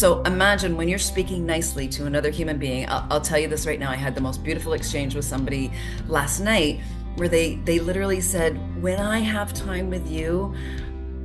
So imagine when you're speaking nicely to another human being. I'll tell you this right now. I had the most beautiful exchange with somebody last night where they literally said, when I have time with you,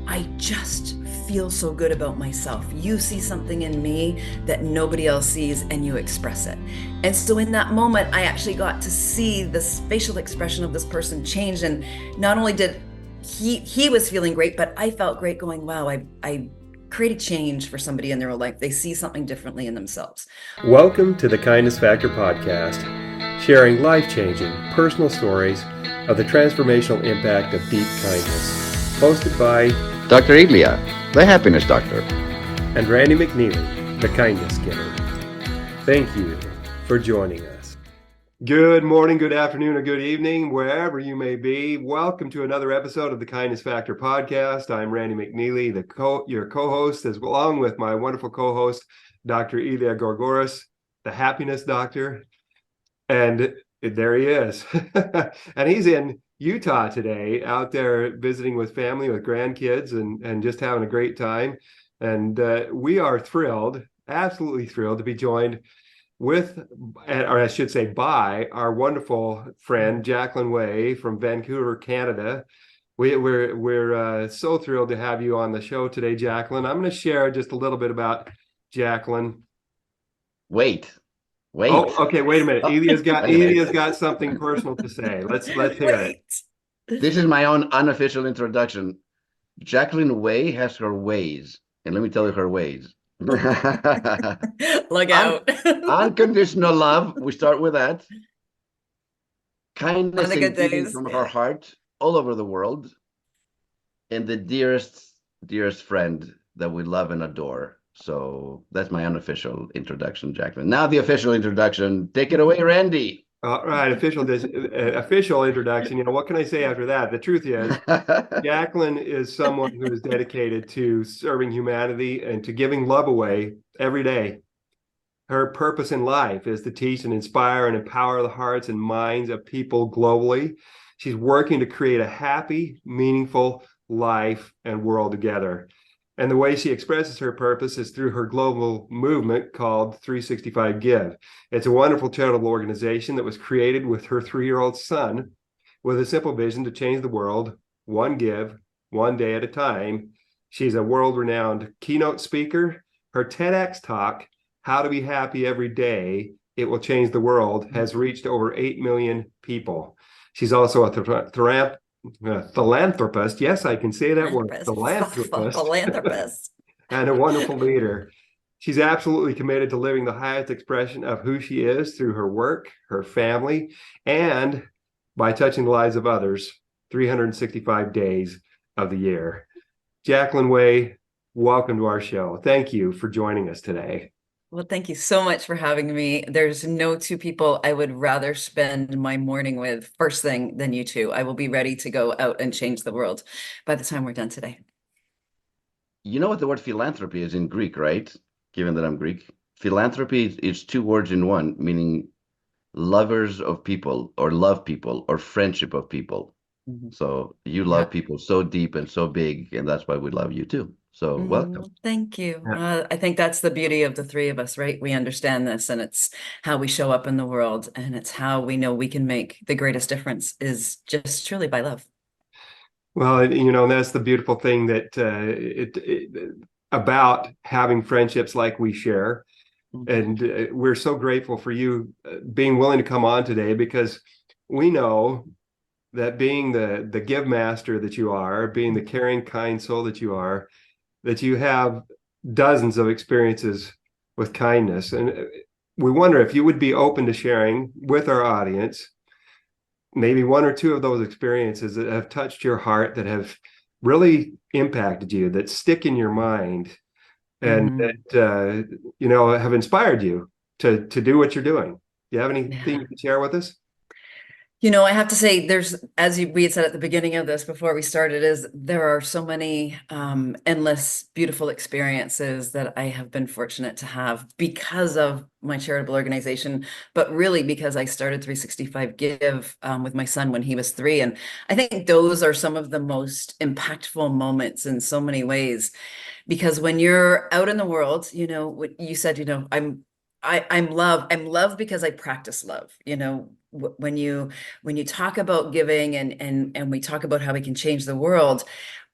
I just feel so good about myself. You see something in me that nobody else sees and you express it. And so in that moment, I actually got to see this facial expression of this person change. And not only did he was feeling great, but I felt great going, wow, I created change for somebody in their life. They see something differently in themselves. Welcome to the Kindness Factor podcast, sharing life-changing personal stories of the transformational impact of deep kindness. Hosted by Dr. Elia, the happiness doctor. And Randy McNeely, the kindness giver. Thank you for joining us. Good morning, good afternoon, or good evening, wherever you may be. Welcome to another episode of the Kindness Factor podcast. I'm Randy McNeely, your co-host, along with my wonderful co-host, Dr. Elia Gourgouris, the happiness doctor. And there he is. And he's in Utah today, out there visiting with family, with grandkids, and just having a great time. And we are thrilled, absolutely thrilled to be joined with, or I should say by, our wonderful friend, Jacqueline Way from Vancouver, Canada. We're so thrilled to have you on the show today, Jacqueline. I'm going to share just a little bit about Jacqueline. Wait. Oh, okay. Wait a minute. Elia's got something personal to say. Let's hear it. This is my own unofficial introduction. Jacqueline Way has her ways, and let me tell you her ways. Look out. Unconditional love. We start with that. On Kindness the good days. from her heart all over the world, and the dearest friend that we love and adore. So that's my unofficial introduction, Jacqueline. Now the official introduction. Take it away, Randy. All right, official introduction. What can I say after that? The truth is, Jacqueline is someone who is dedicated to serving humanity and to giving love away every day. Her purpose in life is to teach and inspire and empower the hearts and minds of people globally. She's working to create a happy, meaningful life and world together. And the way she expresses her purpose is through her global movement called 365 Give. It's a wonderful charitable organization that was created with her 3-year-old son with a simple vision to change the world, one give, one day at a time. She's a world-renowned keynote speaker. Her TEDx talk, How to Be Happy Every Day, It Will Change the World, has reached over 8 million people. She's also a philanthropist. Yes, I can say that word. Philanthropist. And a wonderful leader. She's absolutely committed to living the highest expression of who she is through her work, her family, and by touching the lives of others 365 days of the year. Jacqueline Way, welcome to our show. Thank you for joining us today. Well, thank you so much for having me. There's no two people I would rather spend my morning with first thing than you two. I will be ready to go out and change the world by the time we're done today. You know what the word philanthropy is in Greek, right? Given that I'm Greek. Philanthropy is 2 words in one, meaning lovers of people or love people or friendship of people. Mm-hmm. So you love people so deep and so big, and that's why we love you too. So welcome. Thank you. I think that's the beauty of the three of us, right? We understand this, and it's how we show up in the world, and it's how we know we can make the greatest difference is just truly by love. Well, that's the beautiful thing that about having friendships like we share. And we're so grateful for you being willing to come on today, because we know that being the give master that you are, being the caring, kind soul that you are, that you have dozens of experiences with kindness. And we wonder if you would be open to sharing with our audience maybe 1 or 2 of those experiences that have touched your heart, that have really impacted you, that stick in your mind, and that have inspired you to do what you're doing. Do you have anything you can share with us? I have to say, we had said at the beginning of this before we started, is there are so many endless, beautiful experiences that I have been fortunate to have because of my charitable organization, but really because I started 365 Give with my son when he was 3. And I think those are some of the most impactful moments in so many ways, because when you're out in the world, what you said, I'm love because I practice love. When you talk about giving, and we talk about how we can change the world,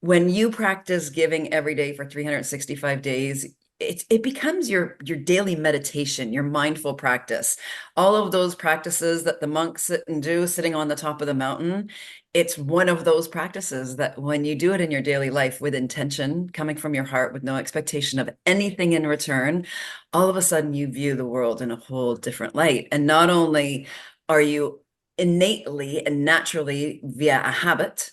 when you practice giving every day for 365 days, it becomes your daily meditation, your mindful practice. All of those practices that the monks sit and do sitting on the top of the mountain, it's one of those practices that when you do it in your daily life with intention, coming from your heart with no expectation of anything in return, all of a sudden you view the world in a whole different light. And not only are you innately and naturally, via a habit,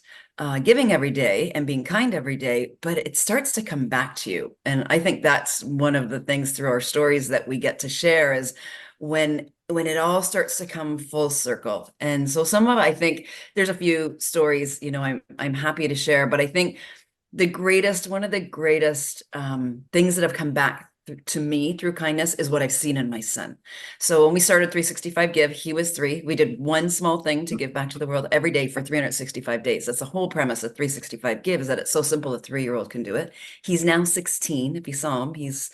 giving every day and being kind every day, but it starts to come back to you. And I think that's one of the things through our stories that we get to share, is when it all starts to come full circle. And so I think there's a few stories, I'm happy to share, but I think one of the greatest things that have come back to me through kindness is what I've seen in my son. So when we started 365 Give, he was 3. We did one small thing to give back to the world every day for 365 days. That's the whole premise of 365 Give, is that it's so simple a 3-year-old can do it. He's now 16. If you saw him, he's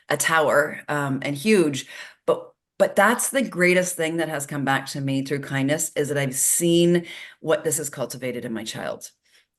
a tower and huge. But that's the greatest thing that has come back to me through kindness, is that I've seen what this has cultivated in my child.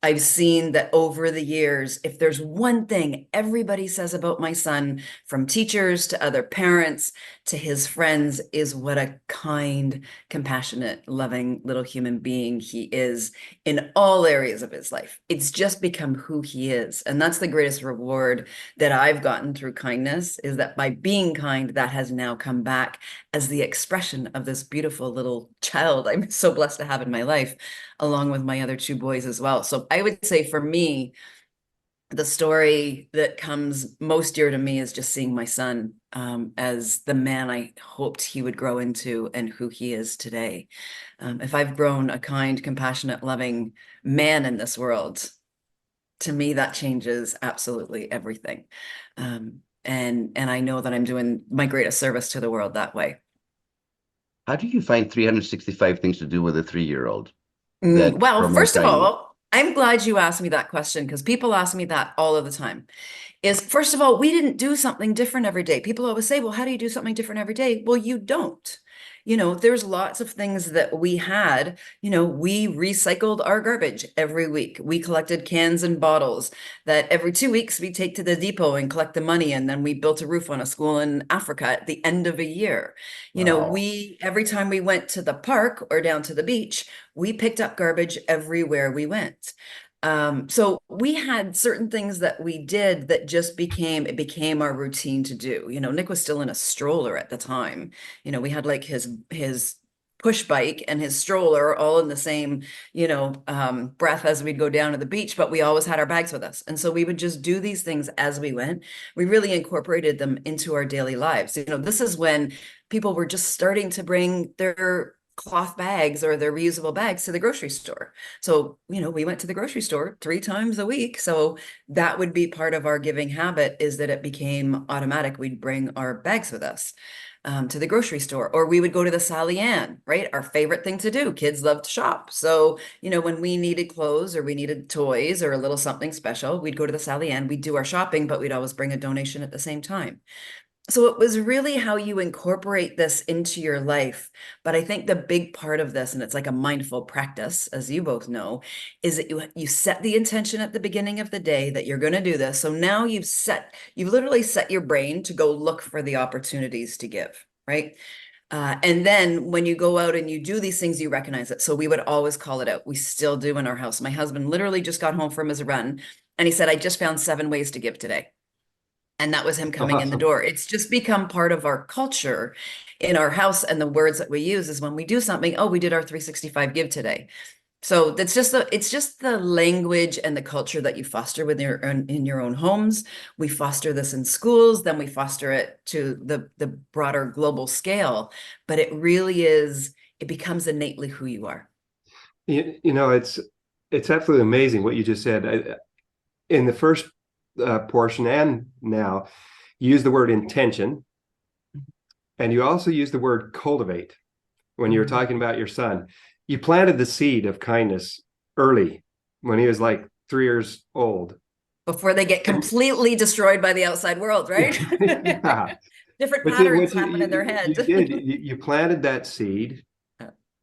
I've seen that over the years, if there's one thing everybody says about my son, from teachers to other parents to his friends, is what a kind, compassionate, loving little human being he is in all areas of his life. It's just become who he is. And that's the greatest reward that I've gotten through kindness, is that by being kind, that has now come back as the expression of this beautiful little child I'm so blessed to have in my life, along with my other 2 boys as well. So I would say for me, the story that comes most dear to me is just seeing my son as the man I hoped he would grow into and who he is today. If I've grown a kind, compassionate, loving man in this world, to me, that changes absolutely everything. And I know that I'm doing my greatest service to the world that way. How do you find 365 things to do with a 3-year-old that Well, promote first of kindness? all, I'm glad you asked me that question, because people ask me that all of the time. First of all, we didn't do something different every day. People always say, well, how do you do something different every day? Well, you don't. There's lots of things that we had. We recycled our garbage every week. We collected cans and bottles that every 2 weeks we take to the depot and collect the money. And then we built a roof on a school in Africa at the end of a year. Wow. Every time we went to the park or down to the beach, we picked up garbage everywhere we went. So we had certain things that we did that just became our routine to do. Nick was still in a stroller at the time. We had like his push bike and his stroller all in the same, breath as we'd go down to the beach, but we always had our bags with us. And so we would just do these things as we went. We really incorporated them into our daily lives. This is when people were just starting to bring their cloth bags or their reusable bags to the grocery store. So, we went to the grocery store 3 times a week. So that would be part of our giving habit, is that it became automatic. We'd bring our bags with us to the grocery store, or we would go to the Sally Ann, right? Our favorite thing to do. Kids love to shop. So, when we needed clothes or we needed toys or a little something special, we'd go to the Sally Ann, we'd do our shopping, but we'd always bring a donation at the same time. So it was really how you incorporate this into your life. But I think the big part of this, and it's like a mindful practice, as you both know, is that you set the intention at the beginning of the day that you're going to do this. So now you've literally set your brain to go look for the opportunities to give, right? And then when you go out and you do these things, you recognize it. So we would always call it out. We still do in our house. My husband literally just got home from his run, and he said, I just found 7 ways to give today. And that was him coming in the Awesome. door. It's just become part of our culture in our house. And the words that we use is when we do something, oh, we did our 365 Give today. So it's just the language and the culture that you foster in your own homes. We foster this in schools, then we foster it to the broader global scale. But it really is it becomes innately who you are. It's absolutely amazing what you just said. In the first portion and now, you use the word intention, and you also use the word cultivate when you were talking about your son. You planted the seed of kindness early when he was like 3 years old. Before they get completely destroyed by the outside world, right? Yeah. Different But see, patterns what happen in their you head. did, you planted that seed,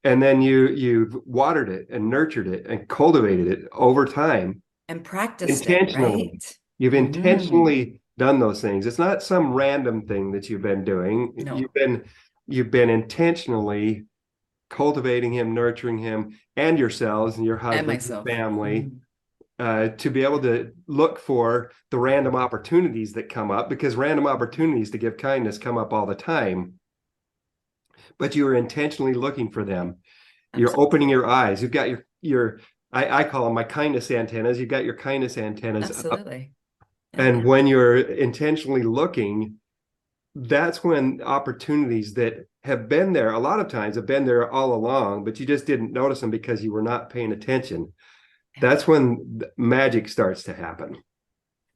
and then you watered it and nurtured it and cultivated it over time And practiced it, intentionally. right? You've Mm-hmm. intentionally done those things. It's not some random thing that you've been doing. No. You've been intentionally cultivating him, nurturing him, and yourselves and your And husband, your myself. family, Mm-hmm. to be able to look for the random opportunities that come up, because random opportunities to give kindness come up all the time. But you are intentionally looking for them. You're Absolutely. opening your eyes. You've got your I call them my kindness antennas. You've got your kindness antennas up. Absolutely. Yeah. And when you're intentionally looking, that's when opportunities that have been there a lot of times have been there all along, but you just didn't notice them because you were not paying attention. Yeah. That's when magic starts to happen.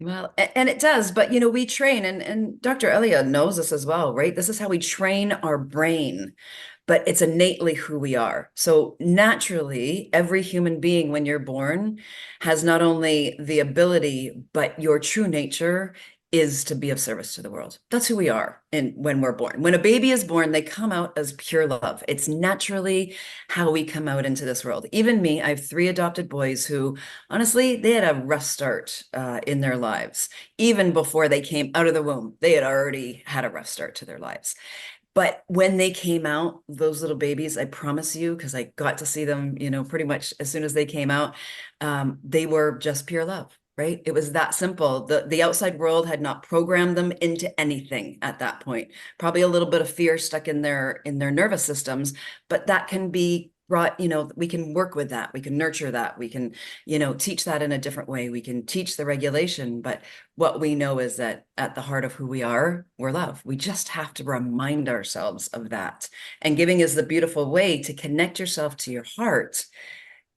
Well, and it does, but we train, and Dr. Elia knows this as well, right? This is how we train our brain, but it's innately who we are. So naturally, every human being, when you're born, has not only the ability, but your true nature is to be of service to the world. That's who we are. And when we're born, when a baby is born, they come out as pure love. It's naturally how we come out into this world. Even me, I have 3 adopted boys who, honestly, they had a rough start in their lives. Even before they came out of the womb, they had already had a rough start to their lives. But when they came out, those little babies, I promise you, because I got to see them, pretty much as soon as they came out, they were just pure love, right? It was that simple. The outside world had not programmed them into anything at that point. Probably a little bit of fear stuck in their nervous systems, but that can be brought, we can work with that. We can nurture that. We can, teach that in a different way. We can teach the regulation, but what we know is that at the heart of who we are, we're love. We just have to remind ourselves of that. And giving is the beautiful way to connect yourself to your heart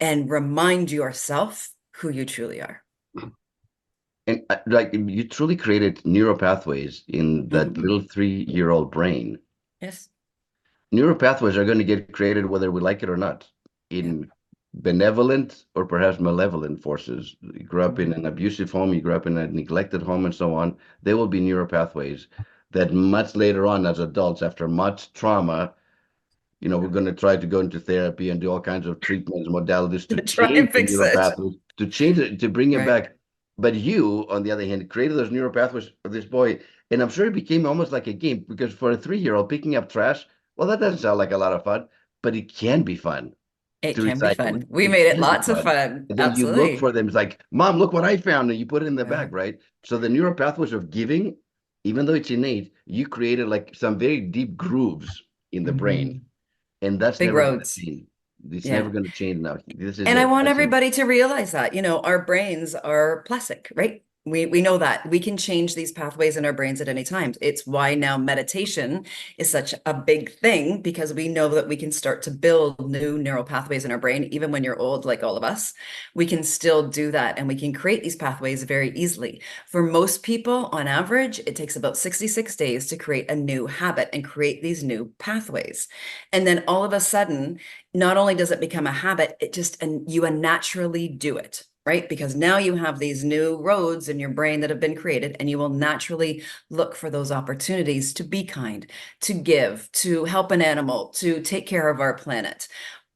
and remind yourself who you truly are. And like you truly created neural pathways in that Mm-hmm. little 3-year-old brain. Yes. Neural pathways are going to get created whether we like it or not, Yeah. in benevolent or perhaps malevolent forces. You grew up in Mm-hmm. an abusive home, you grew up in a neglected home, and so on. There will be neural pathways that much later on, as adults, after much trauma, we're going to try to go into therapy and do all kinds of treatments, modalities to To try change and the fix neural it. pathways, to change it, to bring it Right. back. But you, on the other hand, created those neural pathways for this boy. And I'm sure it became almost like a game, because for a 3-year-old picking up trash, well, that doesn't sound like a lot of fun, but it can be fun It to can be recycle. fun. We It made it can be lots of fun. fun. And then you look Absolutely. for them. It's like, Mom, look what I found. And you put it in the Yeah. bag, right? So the neural pathways of giving, even though it's innate, you created like some very deep grooves in the brain. Mm-hmm. And that's Big never going to roads. change. It's never Yeah. going to change now. This is And I it. want That's it. everybody to realize that, our brains are plastic, right? We know that we can change these pathways in our brains at any time. It's why now meditation is such a big thing, because we know that we can start to build new neural pathways in our brain. Even when you're old, like all of us, we can still do that, and we can create these pathways very easily. For most people, on average, it takes about 66 days to create a new habit and create these new pathways. And then all of a sudden, not only does it become a habit, and you naturally do it, right? Because now you have these new roads in your brain that have been created, and you will naturally look for those opportunities to be kind, to give, to help an animal, to take care of our planet.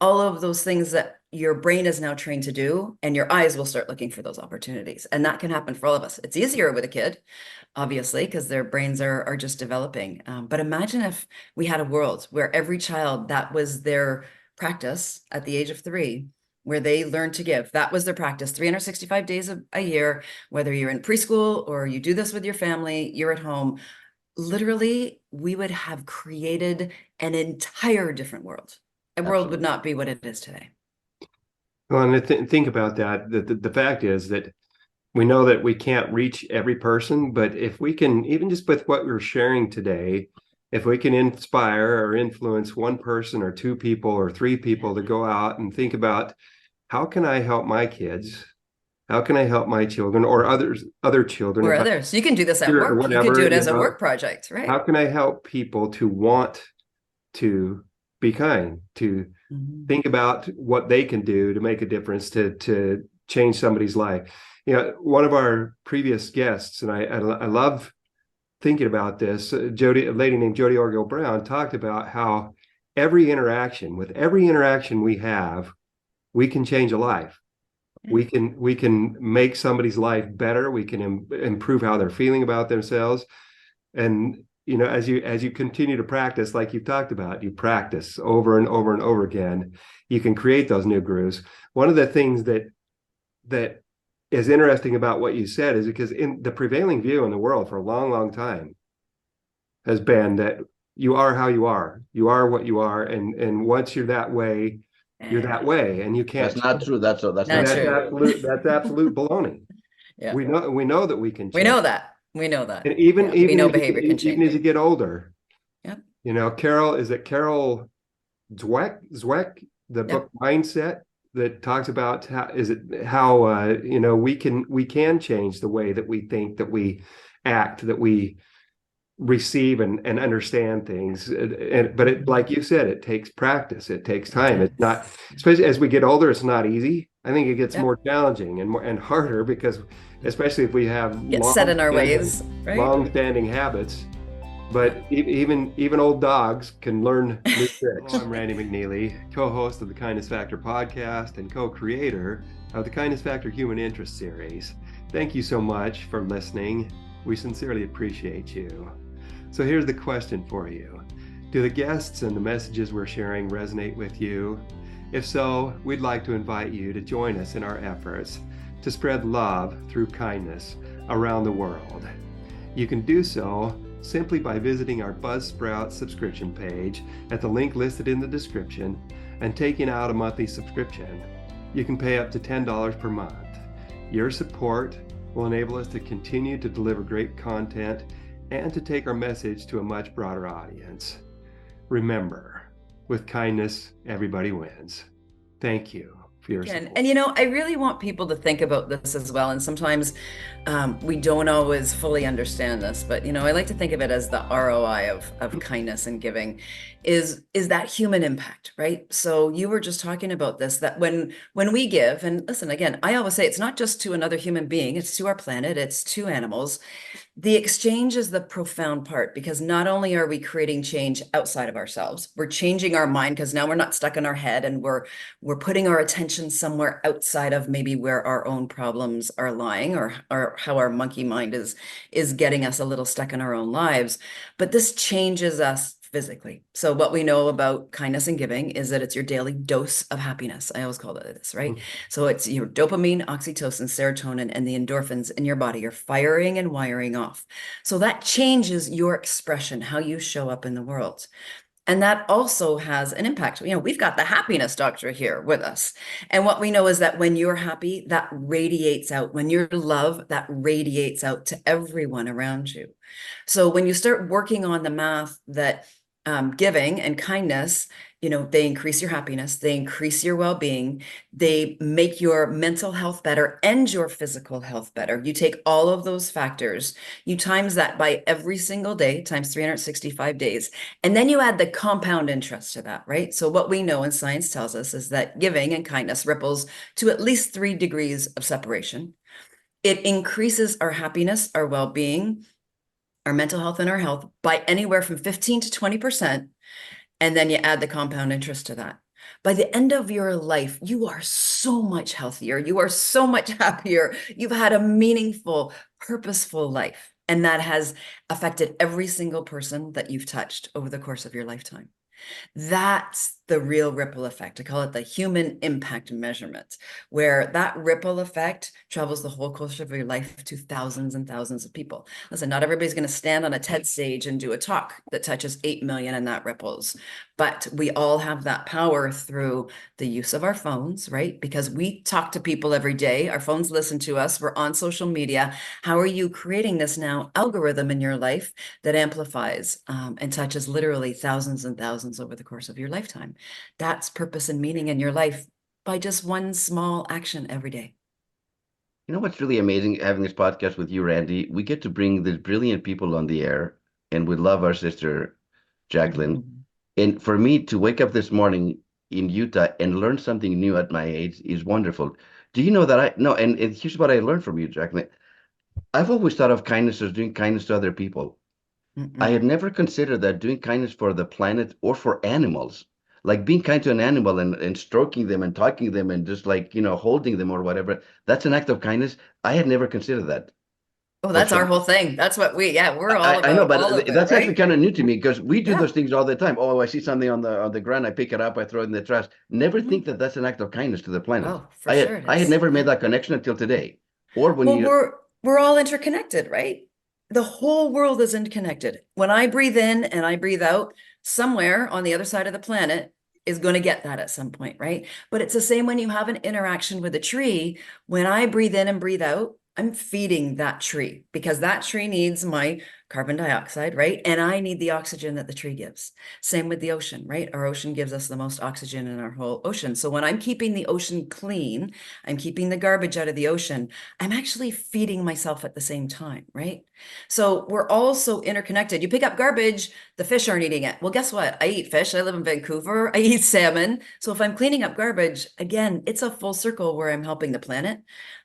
All of those things that your brain is now trained to do, and your eyes will start looking for those opportunities. And that can happen for all of us. It's easier with a kid, obviously, because their brains are just developing. But imagine if we had a world where every child, that was their practice at the age of 3, where they learn to give. That was their practice 365 days a year, whether you're in preschool or you do this with your family, you're at home. Literally, we would have created an entire different world. A world would Absolutely. not be what it is today. Well, and think about that. The fact is that we know that we can't reach every person, but if we can, even just with what we're sharing today, if we can inspire or influence one person or two people or three people to go out and think about, how can I help my kids? How can I help my children or other children, Or if I others. You can do this at or work. You could do whatever, it as a work project, right? how can I help people to want to be kind, to think about what they can do to make a difference, to change somebody's life? One of our previous guests, and I love thinking about this, a lady named Jody Orgill Brown, talked about how every interaction we have, we can change a life. We can make somebody's life better. We can improve how they're feeling about themselves. And as you continue to practice, like you've talked about, you practice over and over and over again, you can create those new grooves. One of the things that is interesting about what you said is because in the prevailing view in the world for a long, long time has been that you are how you are what you are, and once you're that way, you're that way, and you can't. That's not true. That's Not not true. That's absolute baloney. Yeah. We know that we can change. We know that. We know that. And even we know as behavior can change. even as you get older. Yep. Carol Dweck, the book Mindset, that talks about how we can change the way that we think, that we act, that we receive and understand things. But it, like you said, it takes practice. It takes time. It's not, especially as we get older, it's not easy. I think it gets more challenging and harder, because especially if we have get set in our ways, right? Long-standing habits. But even old dogs can learn new tricks. I'm Randy McNeely, co-host of the Kindness Factor podcast and co-creator of the Kindness Factor Human Interest series. Thank you so much for listening. We sincerely appreciate you. So here's the question for you. Do the guests and the messages we're sharing resonate with you? If so, we'd like to invite you to join us in our efforts to spread love through kindness around the world. You can do so simply by visiting our Buzzsprout subscription page at the link listed in the description and taking out a monthly subscription. You can pay up to $10 per month. Your support will enable us to continue to deliver great content and to take our message to a much broader audience. Remember, with kindness, everybody wins. Thank you for your support. And I really want people to think about this as well. And sometimes we don't always fully understand this, but I like to think of it as the ROI of kindness and giving is that human impact, right? So you were just talking about this, that when we give, and listen, again, I always say it's not just to another human being, it's to our planet, it's to animals. The exchange is the profound part, because not only are we creating change outside of ourselves, we're changing our mind, because now we're not stuck in our head and we're putting our attention somewhere outside of maybe where our own problems are lying, or how our monkey mind is getting us a little stuck in our own lives. But this changes us physically. So what we know about kindness and giving is that it's your daily dose of happiness. I always call it this, right? Mm-hmm. So it's your dopamine, oxytocin, serotonin, and the endorphins in your body are firing and wiring off. So that changes your expression, how you show up in the world. And that also has an impact. We've got the happiness doctor here with us. And what we know is that when you're happy, that radiates out. When you're love, that radiates out to everyone around you. So when you start working on the math that giving and kindness, they increase your happiness, they increase your well-being, they make your mental health better and your physical health better. You take all of those factors, you times that by every single day, times 365 days, and then you add the compound interest to that, right? So what we know and science tells us is that giving and kindness ripples to at least 3 degrees of separation. It increases our happiness, our well-being, our mental health, and our health by anywhere from 15 to 20%. And then you add the compound interest to that. By the end of your life, you are so much healthier. You are so much happier. You've had a meaningful, purposeful life. And that has affected every single person that you've touched over the course of your lifetime. That's the real ripple effect. I call it the human impact measurement, where that ripple effect travels the whole course of your life to thousands and thousands of people. Listen, not everybody's going to stand on a TED stage and do a talk that touches 8 million and that ripples. But we all have that power through the use of our phones, right? Because we talk to people every day. Our phones listen to us. We're on social media. How are you creating this now algorithm in your life that amplifies and touches literally thousands and thousands over the course of your lifetime? That's purpose and meaning in your life by just one small action every day. You know what's really amazing having this podcast with you, Randy? We get to bring these brilliant people on the air, and we love our sister, Jacqueline. Mhm. And for me to wake up this morning in Utah and learn something new at my age is wonderful. Do you know that no, and here's what I learned from you, Jacqueline. I've always thought of kindness as doing kindness to other people. I Mm-mm. had never considered that doing kindness for the planet or for animals, like being kind to an animal and stroking them and talking to them and just like, holding them or whatever. That's an act of kindness. I had never considered that. Oh, But that's for our whole thing. That's what we're all I know, about, but all of it, that's actually right? kind of new to me because we do Yeah. those things all the time. Oh, I see something on the ground, I pick it up, I throw it in the trash. Never think Mhm. that that's an act of kindness to the planet. Oh, for I sure had it I had is. never made Yeah. that connection until today. Or when Well, you we're all interconnected, right? The whole world is interconnected. When I breathe in and I breathe out, somewhere on the other side of the planet is going to get that at some point, right? But it's the same when you have an interaction with a tree. When I breathe in and breathe out, I'm feeding that tree because that tree needs my carbon dioxide, right? And I need the oxygen that the tree gives. Same with the ocean, right? Our ocean gives us the most oxygen in our whole ocean. So when I'm keeping the ocean clean, I'm keeping the garbage out of the ocean, I'm actually feeding myself at the same time, right? So we're all so interconnected. You pick up garbage, the fish aren't eating it. Well, guess what? I eat fish. I live in Vancouver. I eat salmon. So if I'm cleaning up garbage, again, it's a full circle where I'm helping the planet.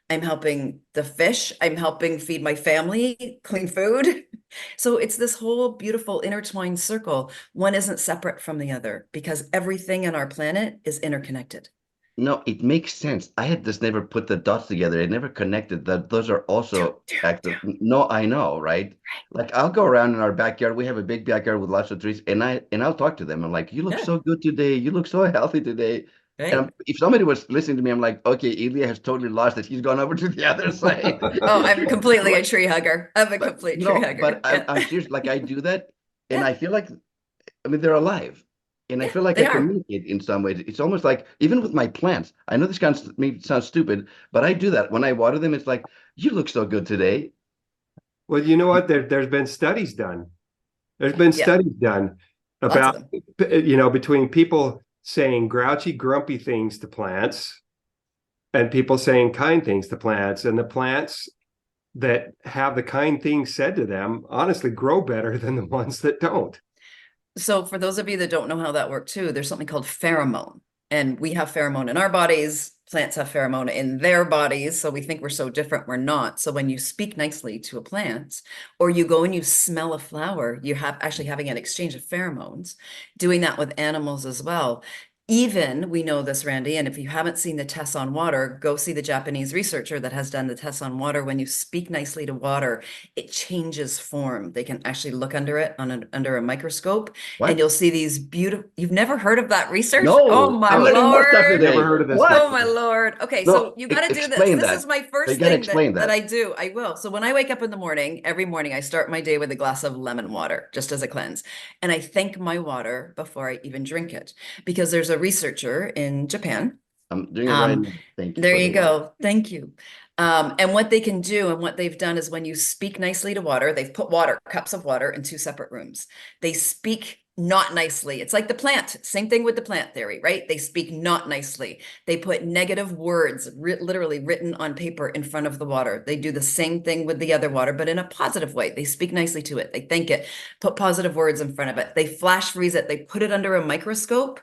I'm helping the fish. I'm helping feed my family clean food. So it's this whole beautiful intertwined circle. One isn't separate from the other because everything on our planet is interconnected. No, it makes sense. I had just never put the dots together. I never connected that those are also active. No, I know, right? Like I'll go around in our backyard. We have a big backyard with lots of trees, and I'll talk to them. I'm like, "You look Yeah, so good today. You look so healthy today." And right. if somebody was listening to me, I'm like, "Okay, Elia has totally lost it. He's gone over to the other side." Oh, I'm completely a But tree hugger. I'm a but complete tree no, but hugger. I'm Yeah. I'm serious. Like I do that, and Yeah. I feel like I mean, they're alive. And I Yeah, feel like I they are. communicate in some ways. It's almost like, even with my plants, I know this kind of maybe sounds stupid, but I do that. When I water them, it's like, you look so good today. Well, you know what? There's been studies done. There's been Yeah, studies done lots of about, them. between people saying grouchy, grumpy things to plants and people saying kind things to plants. And the plants that have the kind things said to them honestly grow better than the ones that don't. So for those of you that don't know how that works too, there's something called pheromone. And we have pheromone in our bodies. Plants have pheromone in their bodies. So we think we're so different. We're not. So when you speak nicely to a plant or you go and you smell a flower, you have actually having an exchange of pheromones, doing that with animals as well. Even we know this, Randy, and if you haven't seen the tests on water, go see the Japanese researcher that has done the tests on water. When you speak nicely to water, it changes form. They can actually look under it under a microscope, and What? you'll see these beautiful. You've never heard of that research? Oh No, my I'm learning more stuff Lord. Never today. heard of this What? Oh my before. Lord. Okay, so No, you got to do this. explain This is that. my You first got to thing explain that that. I do. I will. So when I wake up in the morning, every morning I start my day with a glass of lemon water, just as a cleanse. And I thank my water before I even drink it, because there's a researcher in Japan. I'm doing it right Um, now. Thank you there for the you water. go. Thank you. And what they can do and what they've done is when you speak nicely to water, they've put cups of water in two separate rooms. They speak not nicely. It's like the plant, same thing with the plant theory, right? They speak not nicely. They put negative words, literally written on paper in front of the water. They do the same thing with the other water, but in a positive way. They speak nicely to it. They thank it, put positive words in front of it. They flash freeze it. They put it under a microscope.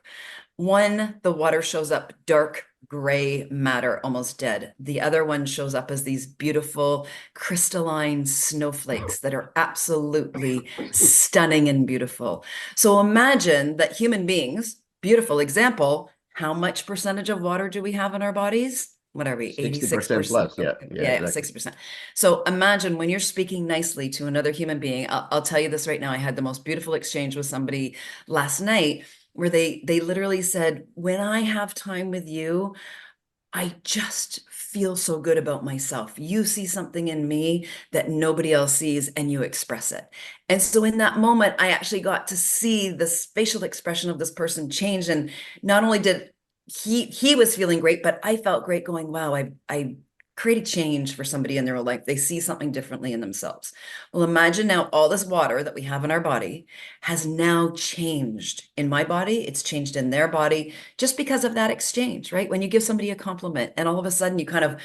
One, the water shows up dark gray matter, almost dead. The other one shows up as these beautiful crystalline snowflakes that are absolutely stunning and beautiful. So imagine that human beings, beautiful example, how much percentage of water do we have in our bodies? What are we, 60% 86%? plus. Yeah, yeah, Yeah, exactly. 60%. So imagine when you're speaking nicely to another human being. I'll tell you this right now. I had the most beautiful exchange with somebody last night where they literally said, when I have time with you, I just feel so good about myself. You see something in me that nobody else sees and you express it. And so in that moment, I actually got to see this facial expression of this person change. And not only did he was feeling great, but I felt great going, wow, I create a change for somebody in their life. They see something differently in themselves. Well, imagine now all this water that we have in our body has now changed in my body. It's changed in their body just because of that exchange, right? When you give somebody a compliment and all of a sudden you kind of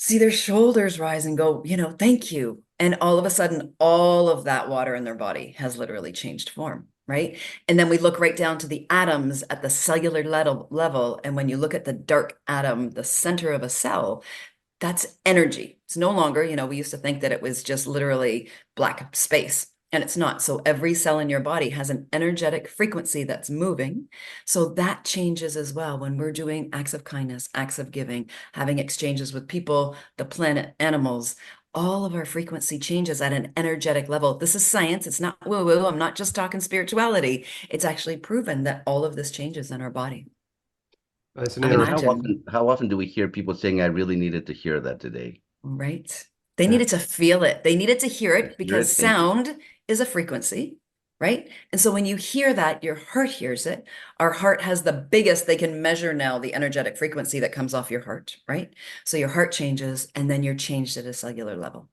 see their shoulders rise and go, thank you. And all of a sudden, all of that water in their body has literally changed form, right? And then we look right down to the atoms at the cellular level. And when you look at the dark atom, the center of a cell, that's energy. It's no longer, we used to think that it was just literally black space, and it's not. So every cell in your body has an energetic frequency that's moving. So that changes as well when we're doing acts of kindness, acts of giving, having exchanges with people, the planet, animals. All of our frequency changes at an energetic level. This is science. It's not woo-woo. I'm not just talking spirituality. It's actually proven that all of this changes in our body. That's an And Imagine. how often do we hear people saying, I really needed to hear that today? Right. They Yeah. needed to feel it. They needed to hear To it hear because it, thank you. sound is a frequency, right? And so when you hear that, your heart hears it. Our heart has the biggest, they can measure now the energetic frequency that comes off your heart, right? So your heart changes and then you're changed at a cellular level.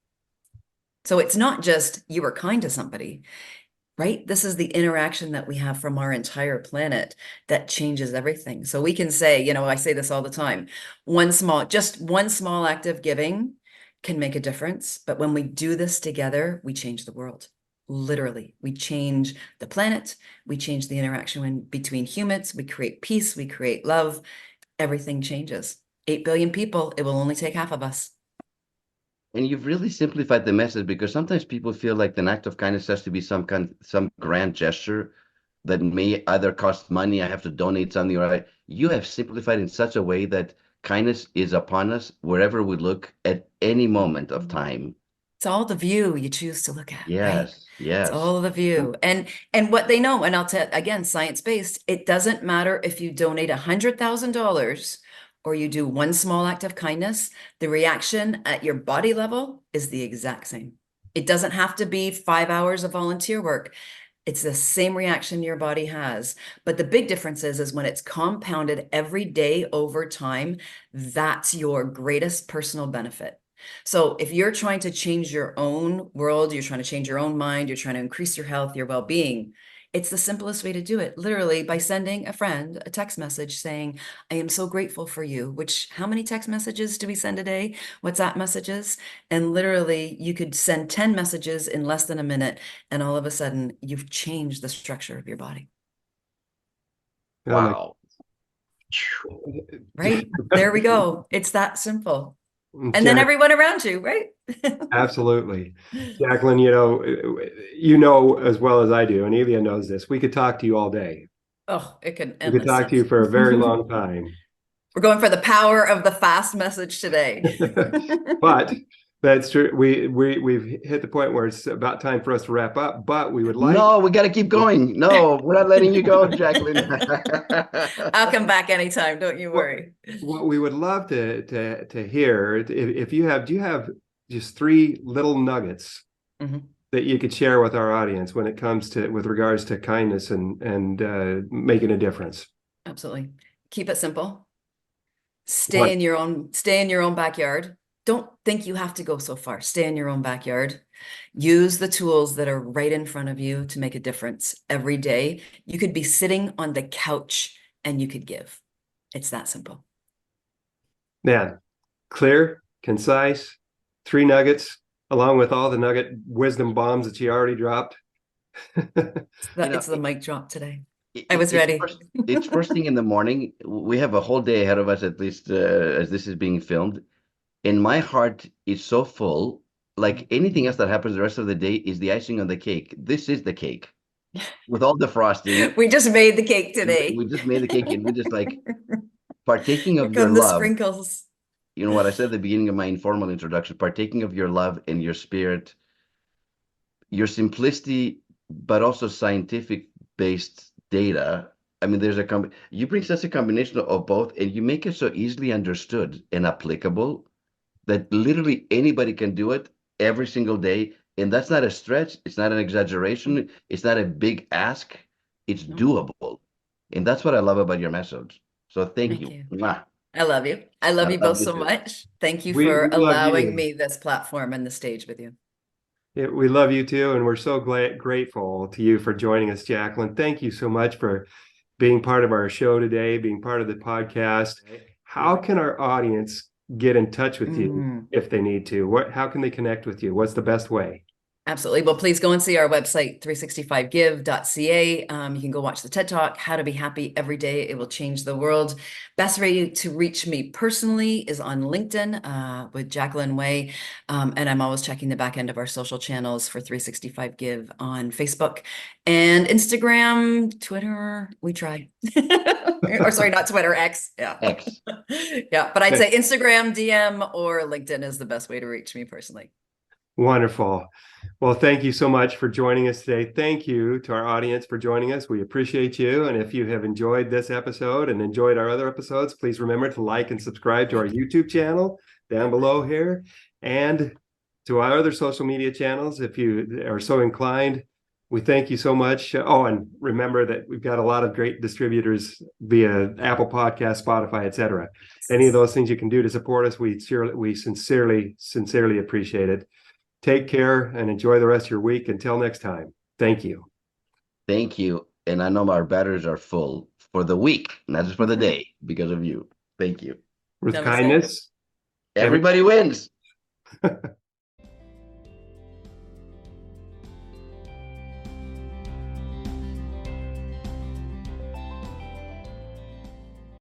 So it's not just you were kind to somebody, right? This is the interaction that we have from our entire planet that changes everything. So we can say, I say this all the time, just one small act of giving can make a difference. But when we do this together, we change the world. Literally, we change the planet. We change the interaction between humans. We create peace. We create love. Everything changes. 8 billion people, it will only take half of us. And you've really simplified the message, because sometimes people feel like an act of kindness has to be some grand gesture that may either cost money, I have to donate something, or you have simplified in such a way that kindness is upon us wherever we look at any moment of time. It's all the view you choose to look at, right? Yes, It's yes. all the view. And what they know, and I'll tell again, science-based, it doesn't matter if you donate $100,000 or you do one small act of kindness, the reaction at your body level is the exact same. It doesn't have to be 5 hours of volunteer work. It's the same reaction your body has. But the big difference is when it's compounded every day over time, that's your greatest personal benefit. So if you're trying to change your own world, you're trying to change your own mind, you're trying to increase your health, your well-being, it's the simplest way to do it, literally by sending a friend a text message saying, I am so grateful for you, which how many text messages do we send a day? WhatsApp messages? And literally you could send 10 messages in less than a minute, and all of a sudden you've changed the structure of your body. Oh my. Wow. Right? There we go. It's that simple. And then Jack, everyone around you, right? absolutely. Jacqueline, as well as I do, and Elia knows this, we could talk to you all day. Oh, it can We could endless talk to sense. you for a very long time. We're going for the power of the fast message today. But that's true. We've hit the point where it's about time for us to wrap up, but we would like No, we got to keep going. No, we're not letting you go, Jacqueline. I'll come back anytime. Don't you what worry. what we would love to hear, if you have, do you have just three little nuggets that you could share with our audience when it comes to with regards to kindness and making a difference? Absolutely. Keep it simple. One. Stay in your own backyard. Don't think you have to go so far. Stay in your own backyard. Use the tools that are right in front of you to make a difference every day. You could be sitting on the couch and you could give. It's that simple. Man, clear, concise, three nuggets, along with all the nugget wisdom bombs that you already dropped. It's the mic drop today. it, I was it's ready. it's first thing in the morning. We have a whole day ahead of us, at least as this is being filmed. And my heart is so full. Like anything else that happens the rest of the day is the icing on the cake. This is the cake with all the frosting. We just made the cake today. We just made the cake, and we just like partaking Here of your come the love. sprinkles. You know what I said at the beginning of my informal introduction, partaking of your love and your spirit, your simplicity, but also scientific based data. I mean, you bring such a combination of both, and you make it so easily understood and applicable that literally anybody can do it every single day. And that's not a stretch. It's not an exaggeration. It's not a big ask. It's No, doable. And that's what I love about your message. So thank thank you. you. Mwah. I love you. I love I you both love you so too. much. Thank you We for love allowing you. me this platform and the stage with you. Yeah, we love you too, and we're so grateful to you for joining us, Jacqueline. Thank you so much for being part of our show today, being part of the podcast. How can our audience get in touch with you Mm. if they need to? How can they connect with you? What's the best way? Absolutely. Well, please go and see our website, 365give.ca. You can go watch the TED Talk, How to Be Happy Every Day. It will change the world. Best way to reach me personally is on LinkedIn with Jacqueline Way. And I'm always checking the back end of our social channels for 365 Give on Facebook and Instagram, Twitter. We try. Or sorry, not Twitter, X. Yeah. X. Yeah. But I'd say Instagram, DM, or LinkedIn is the best way to reach me personally. Wonderful. Well, thank you so much for joining us today. Thank you to our audience for joining us. We appreciate you. And if you have enjoyed this episode and enjoyed our other episodes, please remember to like and subscribe to our YouTube channel down below here and to our other social media channels if you are so inclined. We thank you so much. Oh, and remember that we've got a lot of great distributors via Apple Podcasts, Spotify, etc. Any of those things you can do to support us, we sincerely appreciate it. Take care and enjoy the rest of your week. Until next time, thank you. Thank you. And I know our batteries are full for the week, not just for the day, because of you. Thank you. With Namaste. kindness, Everybody wins.